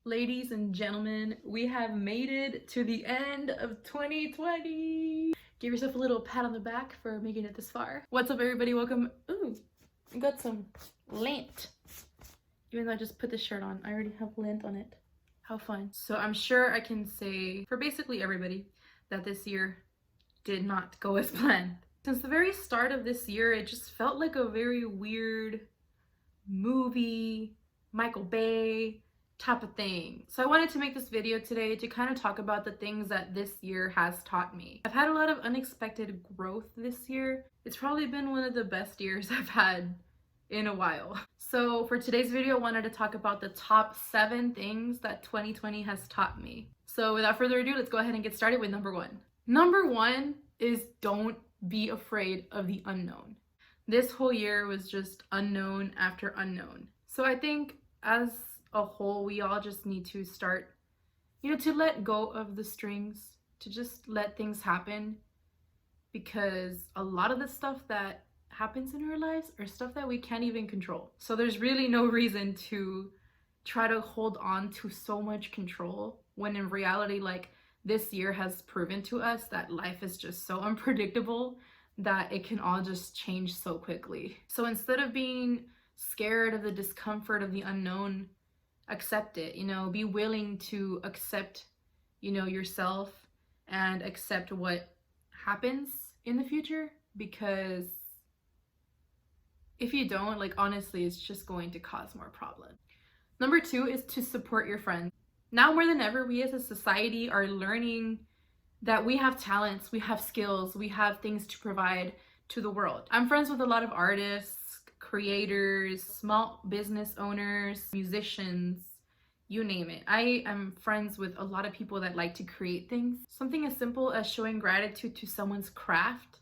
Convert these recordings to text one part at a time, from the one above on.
Ladies and gentlemen, we have made it to the end of 2020. Give yourself a little pat on the back for making it this far. What's up, everybody? Welcome. Ooh, I got some lint. Even though I just put this shirt on, I already have lint on it. How fun. So I'm sure I can say for basically everybody that this year did not go as planned. Since the very start of this year, it just felt like a very weird movie, Michael Bay type of thing. So I wanted to make this video today to kind of talk about the things that this year has taught me. I've had a lot of unexpected growth this year. It's probably been one of the best years I've had in a while. So for today's video, I wanted to talk about the top 7 things that 2020 has taught me. So without further ado, let's go ahead and get started with number 1. Number 1 is don't be afraid of the unknown. This whole year was just unknown after unknown. So I think as a whole, we all just need to start, to let go of the strings, to just let things happen, because a lot of the stuff that happens in our lives are stuff that we can't even control. So there's really no reason to try to hold on to so much control when in reality, like, this year has proven to us that life is just so unpredictable that it can all just change so quickly. So instead of being scared of the discomfort of the unknown, accept it, be willing to accept, yourself and accept what happens in the future, because if you don't, honestly, it's just going to cause more problems. Number 2 is to support your friends. Now more than ever, we as a society are learning that we have talents, we have skills, we have things to provide to the world. I'm friends with a lot of artists, creators, small business owners, musicians, you name it. I am friends with a lot of people that like to create things. Something as simple as showing gratitude to someone's craft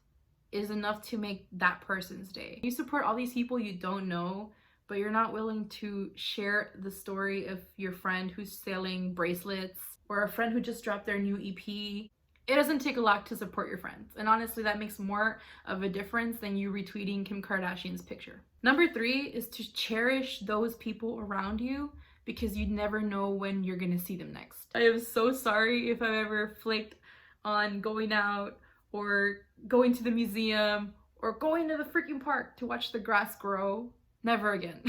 is enough to make that person's day. You support all these people you don't know, but you're not willing to share the story of your friend who's selling bracelets or a friend who just dropped their new EP. It doesn't take a lot to support your friends. And honestly, that makes more of a difference than you retweeting Kim Kardashian's picture. Number 3 is to cherish those people around you, because you never know when you're gonna see them next. I am so sorry if I've ever flaked on going out or going to the museum or going to the freaking park to watch the grass grow. Never again.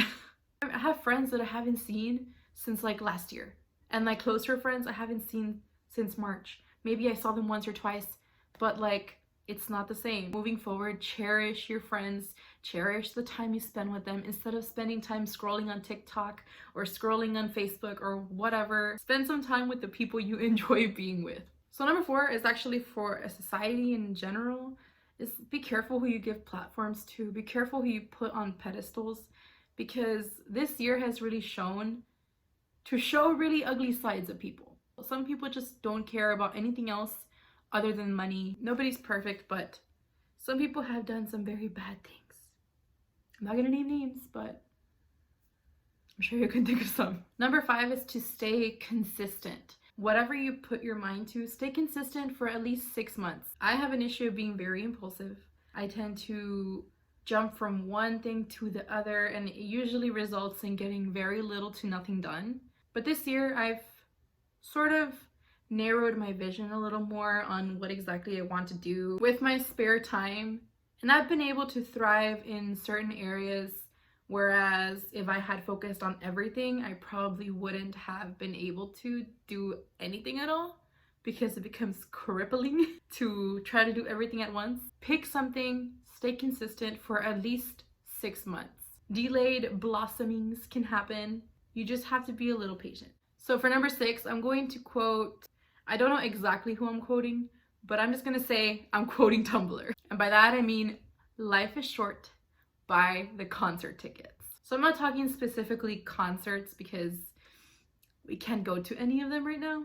I have friends that I haven't seen since last year. And my closer friends I haven't seen since March. Maybe I saw them once or twice, but it's not the same. Moving forward, cherish your friends, cherish the time you spend with them. Instead of spending time scrolling on TikTok or scrolling on Facebook or whatever, spend some time with the people you enjoy being with. So number 4 is actually for a society in general, is be careful who you give platforms to, be careful who you put on pedestals, because this year has really shown really ugly sides of people. Some people just don't care about anything else other than money. Nobody's perfect, but some people have done some very bad things. I'm not gonna name names, but I'm sure you can think of some. Number 5 is to stay consistent. Whatever you put your mind to, stay consistent for at least 6 months. I have an issue of being very impulsive. I tend to jump from one thing to the other, and it usually results in getting very little to nothing done. But this year, I've sort of narrowed my vision a little more on what exactly I want to do with my spare time. And I've been able to thrive in certain areas, whereas if I had focused on everything, I probably wouldn't have been able to do anything at all, because it becomes crippling to try to do everything at once. Pick something, stay consistent for at least 6 months. Delayed blossomings can happen. You just have to be a little patient. So for number 6, I'm going to quote, I don't know exactly who I'm quoting, but I'm just gonna say I'm quoting Tumblr. And by that I mean, life is short, buy the concert tickets. So I'm not talking specifically concerts because we can't go to any of them right now,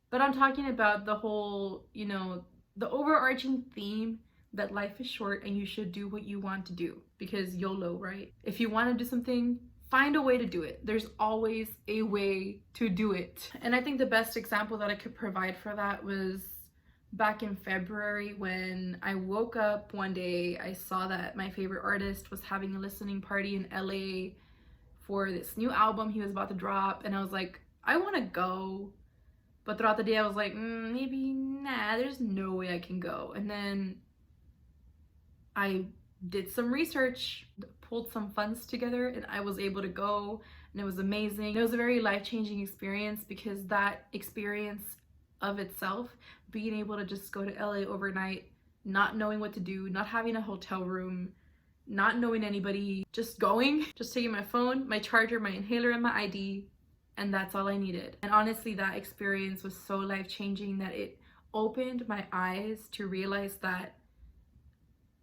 but I'm talking about the whole, the overarching theme that life is short and you should do what you want to do, because YOLO, right? If you want to do something, find a way to do it. There's always a way to do it. And I think the best example that I could provide for that was back in February when I woke up one day. I saw that my favorite artist was having a listening party in LA for this new album he was about to drop, and I was like, I want to go, but throughout the day I was like, maybe nah, there's no way I can go. And then I did some research, pulled some funds together, and I was able to go, and it was amazing. It was a very life-changing experience because that experience of itself, being able to just go to LA overnight, not knowing what to do, not having a hotel room, not knowing anybody, just going, just taking my phone, my charger, my inhaler, and my ID, and that's all I needed. And honestly, that experience was so life-changing that it opened my eyes to realize that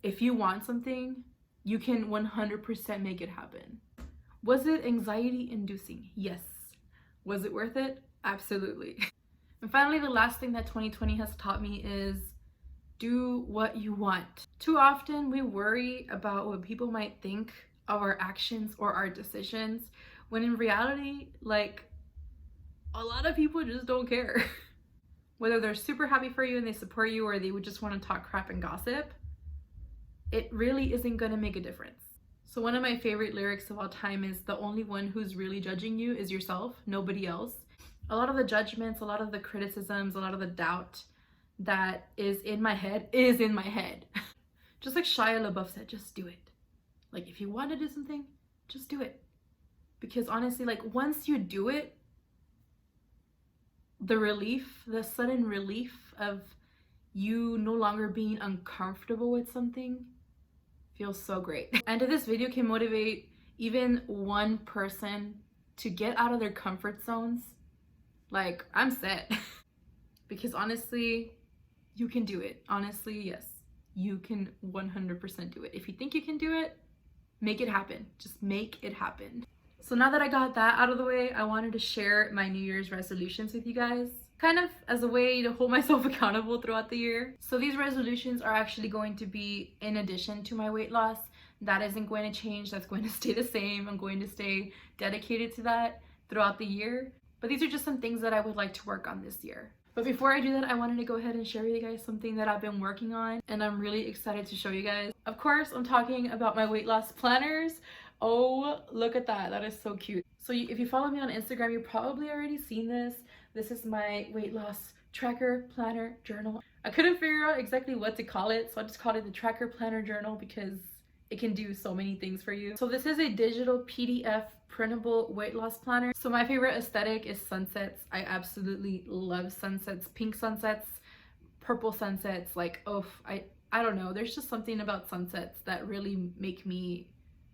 if you want something, you can 100% make it happen. Was it anxiety inducing? Yes. Was it worth it? Absolutely. And finally, the last thing that 2020 has taught me is do what you want. Too often we worry about what people might think of our actions or our decisions, when in reality, like, a lot of people just don't care. Whether they're super happy for you and they support you, or they would just want to talk crap and gossip, it really isn't gonna make a difference. So one of my favorite lyrics of all time is, the only one who's really judging you is yourself, nobody else. A lot of the judgments, a lot of the criticisms, a lot of the doubt that is in my head is in my head. Just like Shia LaBeouf said, just do it. Like, if you want to do something, just do it. Because honestly, like, once you do it, the relief, the sudden relief of you no longer being uncomfortable with something feels so great. And if this video can motivate even one person to get out of their comfort zones, like, I'm set. Because honestly, you can do it. Honestly, yes, you can 100% do it. If you think you can do it, make it happen. Just make it happen. So now that I got that out of the way, I wanted to share my New Year's resolutions with you guys, kind of as a way to hold myself accountable throughout the year. So these resolutions are actually going to be in addition to my weight loss. That isn't going to change. That's going to stay the same. I'm going to stay dedicated to that throughout the year. But these are just some things that I would like to work on this year. But before I do that, I wanted to go ahead and share with you guys something that I've been working on, and I'm really excited to show you guys. Of course, I'm talking about my weight loss planners. Oh, look at that. That is so cute. So if you follow me on Instagram, you've probably already seen this. This is my weight loss tracker, planner, journal. I couldn't figure out exactly what to call it, so I just called it the tracker, planner, journal because it can do so many things for you. So this is a digital PDF printable weight loss planner. So my favorite aesthetic is sunsets. I absolutely love sunsets, pink sunsets, purple sunsets. Like, oh, I don't know. There's just something about sunsets that really make me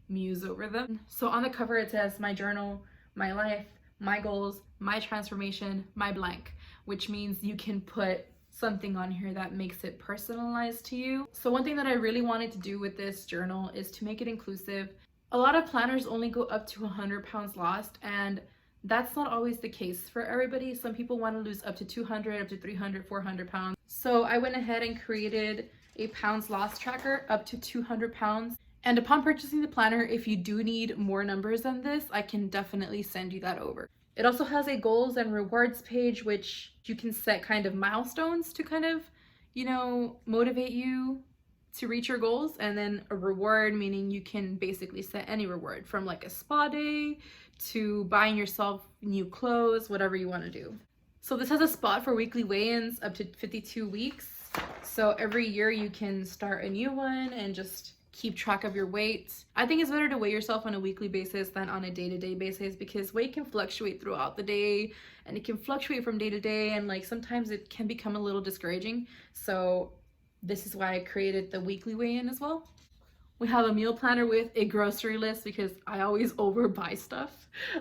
muse over them. So on the cover it says, my journal, my life, my goals, my transformation, my blank, which means you can put something on here that makes it personalized to you. So one thing that I really wanted to do with this journal is to make it inclusive. A lot of planners only go up to 100 pounds lost, and that's not always the case for everybody. Some people want to lose up to 200, up to 300, 400 pounds. So I went ahead and created a pounds lost tracker up to 200 pounds. And upon purchasing the planner, if you do need more numbers than this, I can definitely send you that over. It also has a goals and rewards page, which you can set kind of milestones to kind of, you know, motivate you to reach your goals. And then a reward, meaning you can basically set any reward, from like a spa day to buying yourself new clothes, whatever you want to do. So this has a spot for weekly weigh-ins up to 52 weeks. So every year you can start a new one and just keep track of your weight. I think it's better to weigh yourself on a weekly basis than on a day-to-day basis, because weight can fluctuate throughout the day and it can fluctuate from day to day, and like sometimes it can become a little discouraging. So this is why I created the weekly weigh-in as well. We have a meal planner with a grocery list because I always overbuy stuff.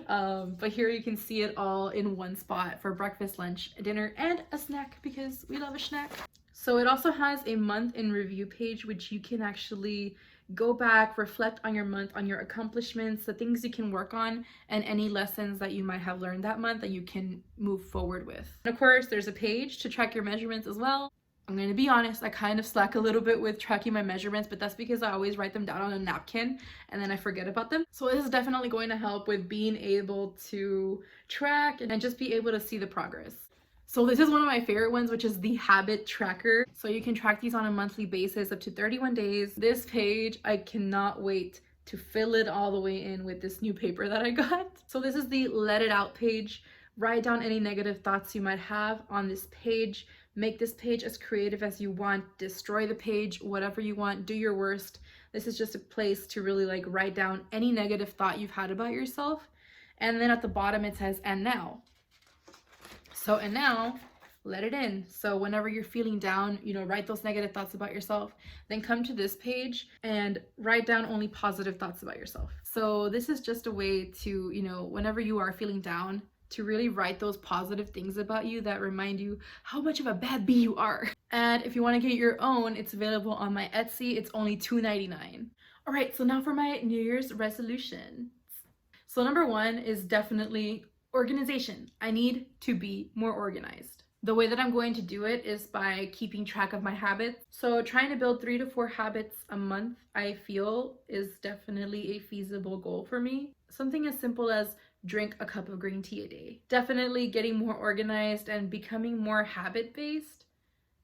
But here you can see it all in one spot for breakfast, lunch, dinner, and a snack, because we love a snack. So it also has a month in review page, which you can actually go back, reflect on your month, on your accomplishments, the things you can work on, and any lessons that you might have learned that month that you can move forward with. And of course, there's a page to track your measurements as well. I'm going to be honest, I kind of slack a little bit with tracking my measurements, but that's because I always write them down on a napkin and then I forget about them. So this is definitely going to help with being able to track and just be able to see the progress. So this is one of my favorite ones, which is the habit tracker. So you can track these on a monthly basis up to 31 days. This page, I cannot wait to fill it all the way in with this new paper that I got. So this is the let it out page, Write down any negative thoughts you might have on this page. Make this page as creative as you want. Destroy the page, whatever you want. Do your worst. This is just a place to really like write down any negative thought you've had about yourself. And then at the bottom it says, and now. So, and now, let it in. So whenever you're feeling down, you know, write those negative thoughts about yourself. Then come to this page and write down only positive thoughts about yourself. So this is just a way to, you know, whenever you are feeling down, to really write those positive things about you that remind you how much of a bad bee you are. And if you want to get your own, it's available on my Etsy. It's only $2.99. All right, so now for my New Year's resolution. So number one is definitely organization. I need to be more organized. The way that I'm going to do it is by keeping track of my habits. So trying to build 3 to 4 habits a month, I feel is definitely a feasible goal for me. Something as simple as drink a cup of green tea a day. Definitely getting more organized and becoming more habit-based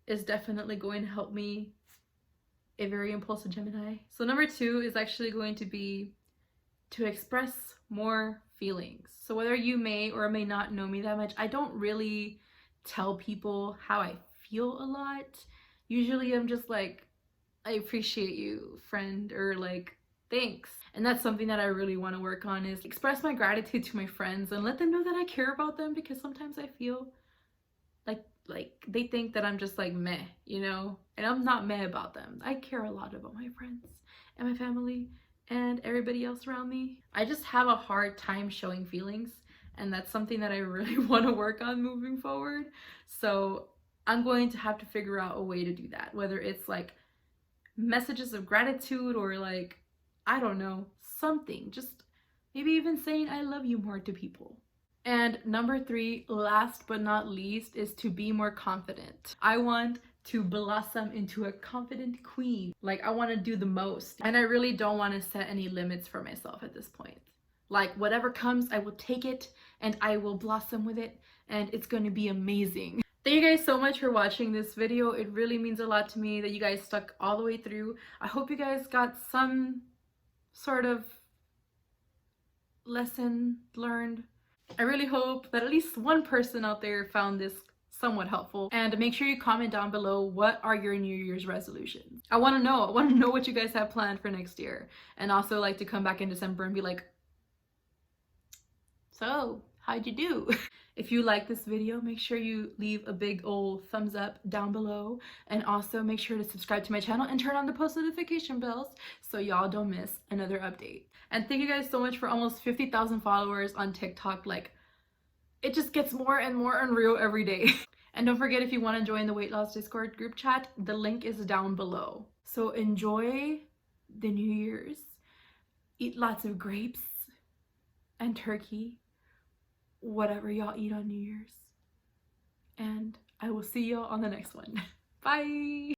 is definitely going to help me, a very impulsive Gemini. So number 2 is actually going to be to express more feelings. So whether you may or may not know me that much, I don't really tell people how I feel a lot. Usually I'm just like, I appreciate you, friend, or like, thanks. And that's something that I really want to work on, is express my gratitude to my friends and let them know that I care about them, because sometimes I feel like they think that I'm just like meh, you know? And I'm not meh about them. I care a lot about my friends and my family and everybody else around me. I just have a hard time showing feelings, and that's something that I really want to work on moving forward. So I'm going to have to figure out a way to do that, whether it's like messages of gratitude or like, I don't know, something, just maybe even saying I love you more to people. And number 3, last but not least, is to be more confident. I want to blossom into a confident queen. Like, I want to do the most, and I really don't want to set any limits for myself at this point. Like, whatever comes, I will take it and I will blossom with it, and it's going to be amazing. Thank you guys so much for watching this video. It really means a lot to me that you guys stuck all the way through. I hope you guys got some sort of lesson learned. I really hope that at least one person out there found this somewhat helpful. And make sure you comment down below, what are your New Year's resolutions? I want to know. I want to know what you guys have planned for next year. And also like to come back in December and be like, so how'd you do? If you like this video, make sure you leave a big old thumbs up down below, and also make sure to subscribe to my channel and turn on the post notification bells so y'all don't miss another update. And thank you guys so much for almost 50,000 followers on TikTok. Like, it just gets more and more unreal every day. And don't forget, if you want to join the Weight Loss Discord group chat, the link is down below. So enjoy the New Year's. Eat lots of grapes and turkey, whatever y'all eat on New Year's. And I will see y'all on the next one. Bye!